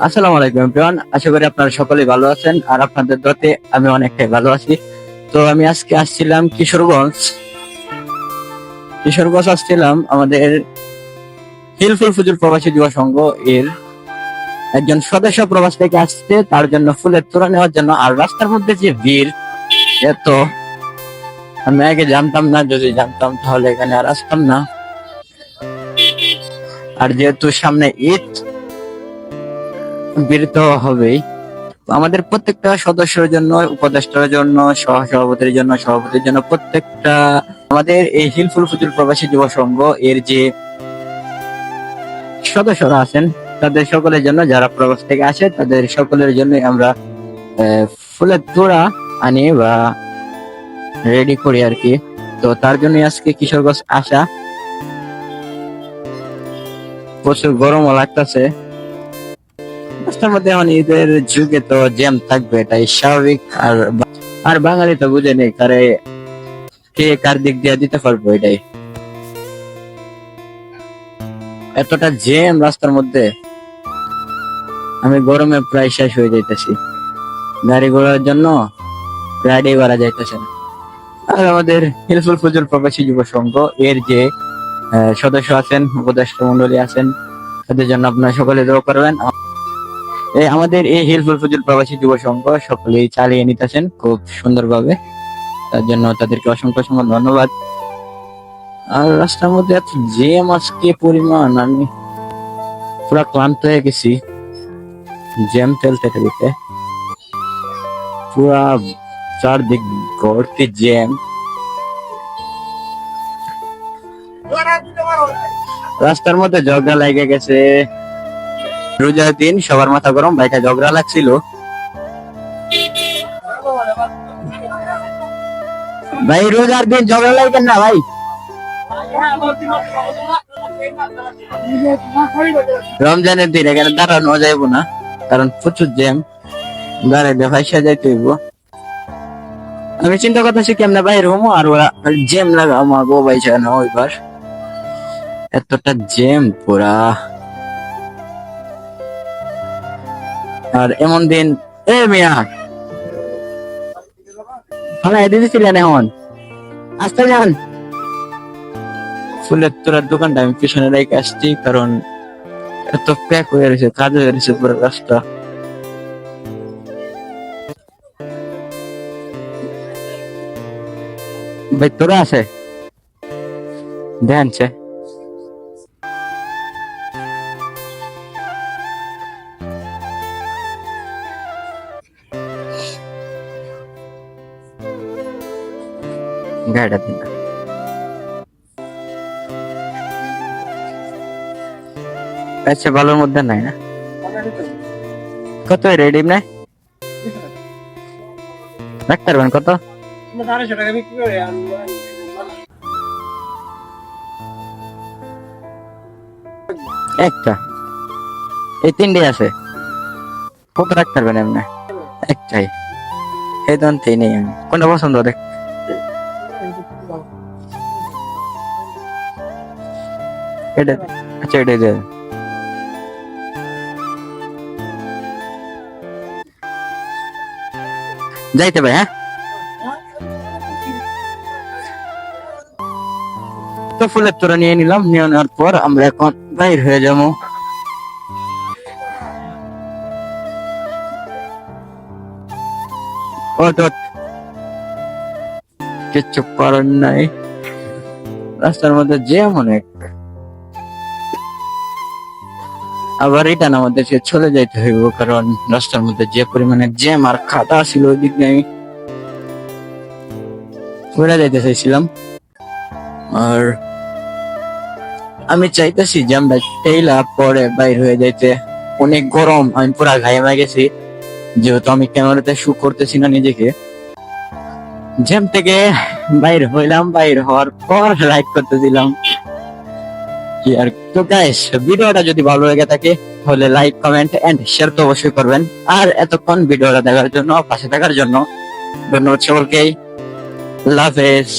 আসসালামু আলাইকুম এভরিওয়ান, আশা করি আপনারা সকলেই ভালো আছেন আর আপনাদের দোয়াতে আমি অনেকটাই ভালো আছি। তো আমি আজকে আসছিলাম কিশোরগঞ্জ আসছিলাম আমাদের হিলফুল ফুজুল প্রবাসী যুব সংঘ এর একজন সদস্য প্রবাস থেকে আসছে, তার জন্য ফুলের তোড়া নেওয়ার জন্য। আর রাস্তার মধ্যে যে ভিড়, এত আমি আগে জানতাম না, যদি জানতাম তাহলে এখানে আর আসতাম না। আর যেহেতু সামনে ঈদ, ভিড় তো হবেই। আমাদের প্রত্যেকটা সদস্যের জন্য, উপদেষ্টার জন্য, সভাপতির জন্য, প্রত্যেকটা আমাদের এই হিলফুল ফুজুল প্রবাসী যুব সংঘ এর যে সদস্যরা আছেন তাদের সকলের জন্য, যারা প্রবাস থেকে আসে তাদের সকলের জন্য আমরা ফুলের তোড়া আনি বা রেডি করি আর কি। তো তার জন্য আজকে কিশোরগঞ্জ আসা। প্রচুর গরমও লাগতেছে রাস্তার মধ্যে। এখন ঈদের যুগে তো জ্যাম থাকবে, এটাই স্বাভাবিক। আর বাঙালি তো বুঝে নেই কে কার দিক দিয়ে দিতে পারবো, এটাই। এতটা জ্যাম রাস্তার মধ্যে, আমি গরমে প্রায় শেষ হয়ে যাইতেছি। গাড়ি ঘোড়ার জন্য রাইডে করা যাইতেছে না। আর আমাদের হিলফুল ফুজুল প্রবাসী যুব সংঘ এর যে সদস্য আছেন, উপদেষ্টা মন্ডলী আছেন, তাদের জন্য আপনারা সকলে দোয়া করবেন। আমাদের এই হিলফুল ফুজুল প্রবাসী যুব সংঘ সকলেই চালিয়ে নিতেছেন খুব সুন্দরভাবে, তার জন্য তাদেরকে অসংখ্য অসংখ্য ধন্যবাদ। আর রাস্তার মধ্যে এত জ্যাম আজকে পরিমাণ, আমি পুরা ক্লান্ত হয়ে গেছি জ্যাম ঠেলতে ঠেলতে। পুরা চারদিক ভর্তি জ্যাম। রাস্তার মধ্যে ঝগড়া লেগে গেছে। রোজার দিন সবার মাথা গরম, বাইকে ঝগড়া লাগছিল। ভাই রোজার দিন ঝগড়া লাগবেন না ভাই। রমজানের দিন এখানে দাঁড়ানো যাইব না, কারণ প্রচুর জ্যাম। দাঁড়াইলে ভাইসা যাইতে হইব। আমি চিন্তা করতেছি কেমনে বাইর হবো, আর ওরা জ্যাম লাগা আমার গো ভাইসা না ওইবার। এতটা জ্যাম পুরা। আর এমন দিন এ মিয়া ফালাই দিয়েছিলেন, এখন আসতে যান। ফুলের তোড়ার দোকানটা আমি পিছনে রেখে আসছি, কারণ এত প্যাক হয়ে রয়েছে, কাজ হয়ে রয়েছে পুরো রাস্তা। ভাই তোরা আছে ধ্যানছে। গাড়িটা দিন। আচ্ছা ভালোর মধ্যে নাই না? কত রেডি নাই রাখতে পারবেন? কত? একটা, এই তিনটে আছে। কত রাখতে পারবেন এমনি? একটাই, এই দন্তেই নেই। আমি কোনটা পছন্দ দেখ। এটা আচ্ছা, এটা দিয়ে যাইতে ভাই। হ্যাঁ, তো ফুলের তোরা নিয়ে নিলাম। নিয়ে নেওয়ার পর আমরা এখন বাইর হয়ে যাবো। কিচ্ছু করার নাই, রাস্তার মধ্যে জ্যাম অনেক। আবার রিটার্ন আমাদের চলে যাইতে হইব, কারণ রাস্তার মধ্যে যে পরিমাণে জ্যাম আর খাতা ছিল, ওই দিক দিয়ে আমি ঘুরে যাইতে চাইছিলাম। আর আমি চাইতেছি জ্যামটা ঠেলা পরে বাইর হয়ে যাইতে। অনেক গরম, আমি পুরা ঘাইমা গেছি, যেহেতু আমি ক্যামেরাতে শুট করতেছি না নিজেকে। জ্যাম থেকে বাইর হইলাম, বাইর হওয়ার পর লাইক করতে দিলাম। কি আর তো গাইস, ভিডিওটা যদি ভালো লেগে থাকে তাহলে লাইক, কমেন্ট এন্ড শেয়ার তো অবশ্যই করবেন। আর এতক্ষণ ভিডিওটা দেখার জন্য, পাশে থাকার জন্য ধন্যবাদ সকলকেই। আল্লাহ হাফেজ।